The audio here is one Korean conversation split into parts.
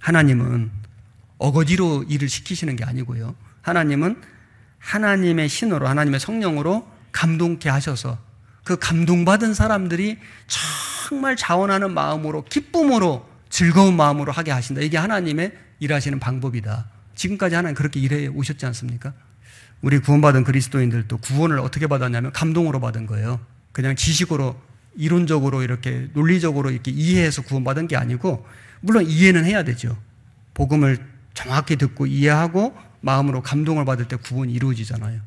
하나님은 어거지로 일을 시키시는 게 아니고요. 하나님은 하나님의 신으로, 하나님의 성령으로 감동케 하셔서 그 감동받은 사람들이 정말 자원하는 마음으로, 기쁨으로, 즐거운 마음으로 하게 하신다. 이게 하나님의 일하시는 방법이다. 지금까지 하나님 그렇게 일해 오셨지 않습니까? 우리 구원받은 그리스도인들도 구원을 어떻게 받았냐면 감동으로 받은 거예요. 그냥 지식으로, 이론적으로 이렇게 논리적으로 이렇게 이해해서 구원받은 게 아니고, 물론 이해는 해야 되죠. 복음을 정확히 듣고 이해하고 마음으로 감동을 받을 때 구원이 이루어지잖아요.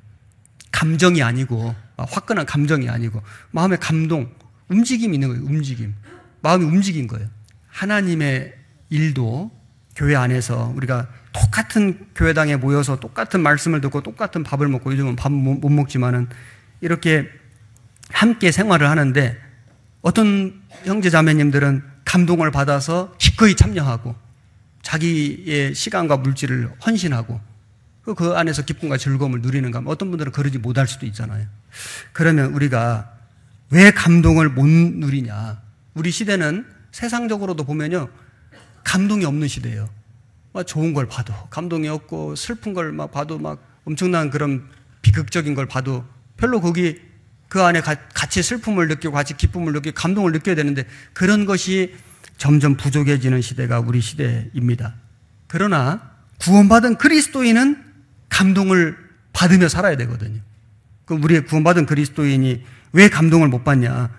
감정이 아니고, 화끈한 감정이 아니고 마음의 감동, 움직임이 있는 거예요. 움직임. 마음이 움직인 거예요. 하나님의 일도 교회 안에서 우리가 똑같은 교회당에 모여서 똑같은 말씀을 듣고 똑같은 밥을 먹고, 요즘은 밥 못 먹지만은 이렇게 함께 생활을 하는데 어떤 형제 자매님들은 감동을 받아서 기꺼이 참여하고 자기의 시간과 물질을 헌신하고 그 안에서 기쁨과 즐거움을 누리는가 하면 어떤 분들은 그러지 못할 수도 있잖아요. 그러면 우리가 왜 감동을 못 누리냐? 우리 시대는 세상적으로도 보면요, 감동이 없는 시대예요. 막 좋은 걸 봐도 감동이 없고, 슬픈 걸 막 봐도 막 엄청난 그런 비극적인 걸 봐도 별로 거기 그 안에 같이 슬픔을 느끼고 같이 기쁨을 느끼고 감동을 느껴야 되는데, 그런 것이 점점 부족해지는 시대가 우리 시대입니다. 그러나 구원받은 그리스도인은 감동을 받으며 살아야 되거든요. 그럼 우리의 구원받은 그리스도인이 왜 감동을 못 받냐?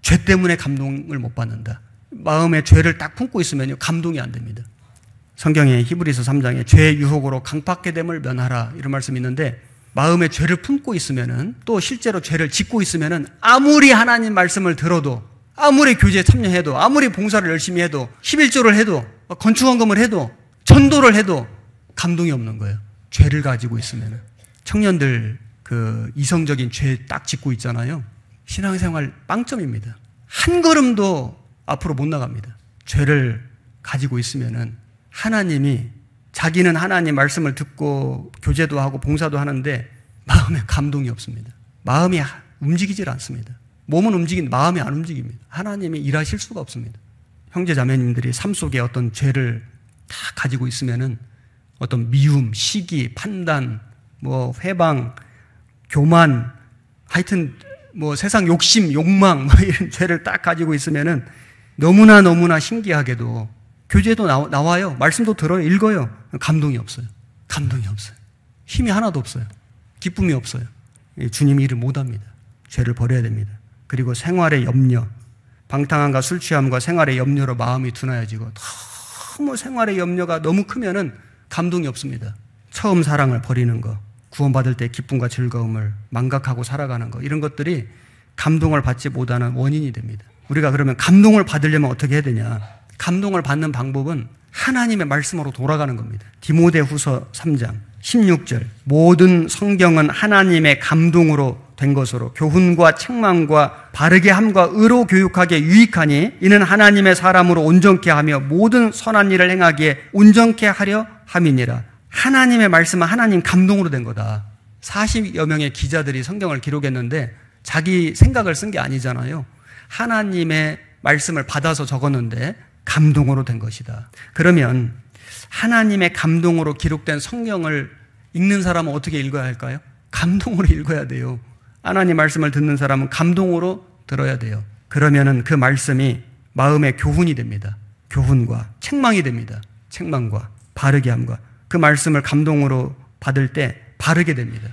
죄 때문에 감동을 못 받는다. 마음에 죄를 딱 품고 있으면요, 감동이 안 됩니다. 성경에 히브리서 3장에 죄의 유혹으로 강팍게 됨을 면하라, 이런 말씀이 있는데, 마음에 죄를 품고 있으면은, 또 실제로 죄를 짓고 있으면은 아무리 하나님 말씀을 들어도, 아무리 교제에 참여해도, 아무리 봉사를 열심히 해도, 11조를 해도, 건축원금을 해도, 전도를 해도 감동이 없는 거예요. 죄를 가지고 있으면은. 청년들 그 이성적인 죄 딱 짓고 있잖아요. 신앙생활 빵점입니다. 한 걸음도 앞으로 못 나갑니다. 죄를 가지고 있으면은 하나님이, 자기는 하나님 말씀을 듣고 교제도 하고 봉사도 하는데 마음에 감동이 없습니다. 마음이 움직이질 않습니다. 몸은 움직이는데 마음이 안 움직입니다. 하나님이 일하실 수가 없습니다. 형제 자매님들이 삶 속에 어떤 죄를 다 가지고 있으면은 어떤 미움, 시기, 판단, 회방, 교만, 하여튼 세상 욕심, 욕망 이런 죄를 딱 가지고 있으면은 너무나 신기하게도 교제도 나와요. 말씀도 들어요. 읽어요. 감동이 없어요. 감동이 없어요. 힘이 하나도 없어요. 기쁨이 없어요. 주님 일을 못합니다. 죄를 버려야 됩니다. 그리고 생활의 염려, 방탕함과 술 취함과 생활의 염려로 마음이 둔하여지고, 너무 생활의 염려가 너무 크면은 감동이 없습니다. 처음 사랑을 버리는 거, 구원받을 때 기쁨과 즐거움을 망각하고 살아가는 거, 이런 것들이 감동을 받지 못하는 원인이 됩니다. 우리가 그러면 감동을 받으려면 어떻게 해야 되냐? 감동을 받는 방법은 하나님의 말씀으로 돌아가는 겁니다. 디모데후서 3장 16절, 모든 성경은 하나님의 감동으로 된 것으로 교훈과 책망과 바르게 함과 의로 교육하기에 유익하니 이는 하나님의 사람으로 온전케 하며 모든 선한 일을 행하기에 온전케 하려 함이니라. 하나님의 말씀은 하나님 감동으로 된 거다. 40여 명의 기자들이 성경을 기록했는데 자기 생각을 쓴 게 아니잖아요. 하나님의 말씀을 받아서 적었는데 감동으로 된 것이다. 그러면 하나님의 감동으로 기록된 성경을 읽는 사람은 어떻게 읽어야 할까요? 감동으로 읽어야 돼요. 하나님 말씀을 듣는 사람은 감동으로 들어야 돼요. 그러면은 그 말씀이 마음의 교훈이 됩니다. 교훈과 책망이 됩니다. 책망과 바르게 함과, 그 말씀을 감동으로 받을 때 바르게 됩니다.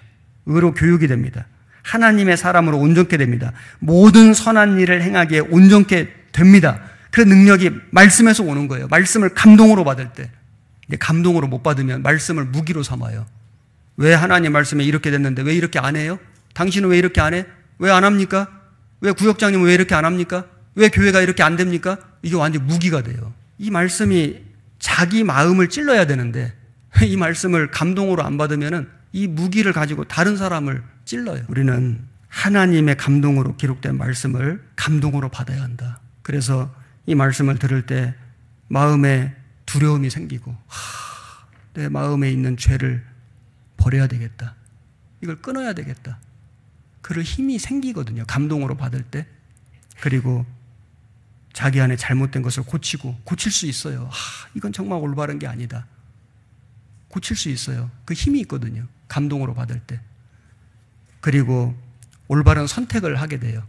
의로 교육이 됩니다. 하나님의 사람으로 온전케 됩니다. 모든 선한 일을 행하기에 온전케 됩니다. 그 능력이 말씀에서 오는 거예요. 말씀을 감동으로 받을 때. 감동으로 못 받으면 말씀을 무기로 삼아요. 왜 하나님 말씀에 이렇게 됐는데 왜 이렇게 안 해요? 당신은 왜 이렇게 안 해? 왜 안 합니까? 왜 구역장님은 왜 이렇게 안 합니까? 왜 교회가 이렇게 안 됩니까? 이게 완전 무기가 돼요. 이 말씀이 자기 마음을 찔러야 되는데 이 말씀을 감동으로 안 받으면은 이 무기를 가지고 다른 사람을 찔러요. 우리는 하나님의 감동으로 기록된 말씀을 감동으로 받아야 한다. 그래서 이 말씀을 들을 때 마음에 두려움이 생기고, 내 마음에 있는 죄를 버려야 되겠다. 이걸 끊어야 되겠다. 그럴 힘이 생기거든요. 감동으로 받을 때. 그리고 자기 안에 잘못된 것을 고치고 고칠 수 있어요. 이건 정말 올바른 게 아니다. 고칠 수 있어요. 그 힘이 있거든요. 감동으로 받을 때. 그리고 올바른 선택을 하게 돼요.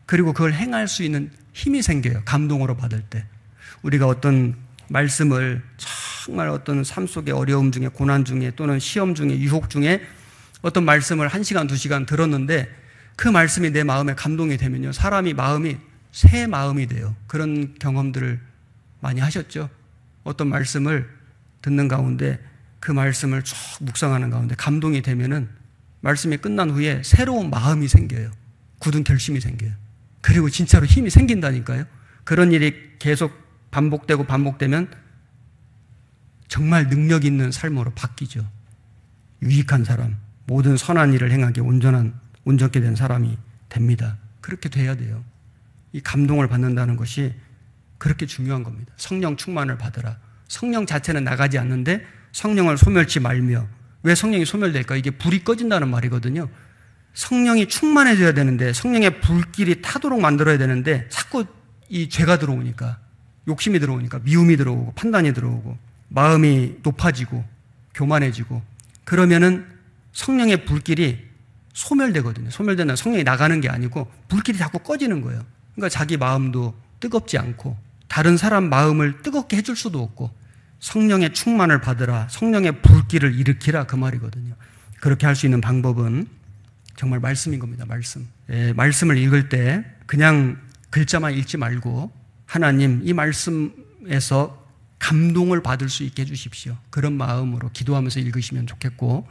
그리고 그걸 행할 수 있는 힘이 생겨요. 감동으로 받을 때. 우리가 어떤 말씀을 정말 어떤 삶 속의 어려움 중에, 고난 중에, 또는 시험 중에, 유혹 중에 어떤 말씀을 1시간, 2시간 들었는데 그 말씀이 내 마음에 감동이 되면요, 사람이 마음이 새 마음이 돼요. 그런 경험들을 많이 하셨죠? 어떤 말씀을 듣는 가운데 그 말씀을 쭉 묵상하는 가운데 감동이 되면은 말씀이 끝난 후에 새로운 마음이 생겨요. 굳은 결심이 생겨요. 그리고 진짜로 힘이 생긴다니까요. 그런 일이 계속 반복되면 정말 능력 있는 삶으로 바뀌죠. 유익한 사람, 모든 선한 일을 행하게 온전케 된 사람이 됩니다. 그렇게 돼야 돼요. 이 감동을 받는다는 것이 그렇게 중요한 겁니다. 성령 충만을 받으라. 성령 자체는 나가지 않는데 성령을 소멸치 말며. 왜 성령이 소멸될까? 이게 불이 꺼진다는 말이거든요. 성령이 충만해져야 되는데, 성령의 불길이 타도록 만들어야 되는데 자꾸 이 죄가 들어오니까, 욕심이 들어오니까, 미움이 들어오고, 판단이 들어오고, 마음이 높아지고 교만해지고, 그러면은 성령의 불길이 소멸되거든요. 소멸되는, 성령이 나가는 게 아니고 불길이 자꾸 꺼지는 거예요. 그러니까 자기 마음도 뜨겁지 않고 다른 사람 마음을 뜨겁게 해줄 수도 없고, 성령의 충만을 받으라, 성령의 불길을 일으키라, 그 말이거든요. 그렇게 할 수 있는 방법은 정말 말씀인 겁니다. 말씀을 읽을 때 그냥 글자만 읽지 말고 하나님, 이 말씀에서 감동을 받을 수 있게 해주십시오. 그런 마음으로 기도하면서 읽으시면 좋겠고,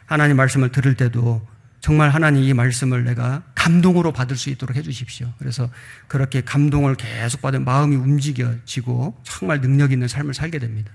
하나님 말씀을 들을 때도 정말 하나님 이 말씀을 내가 감동으로 받을 수 있도록 해주십시오. 그래서 그렇게 감동을 계속 받은 마음이 움직여지고 정말 능력 있는 삶을 살게 됩니다.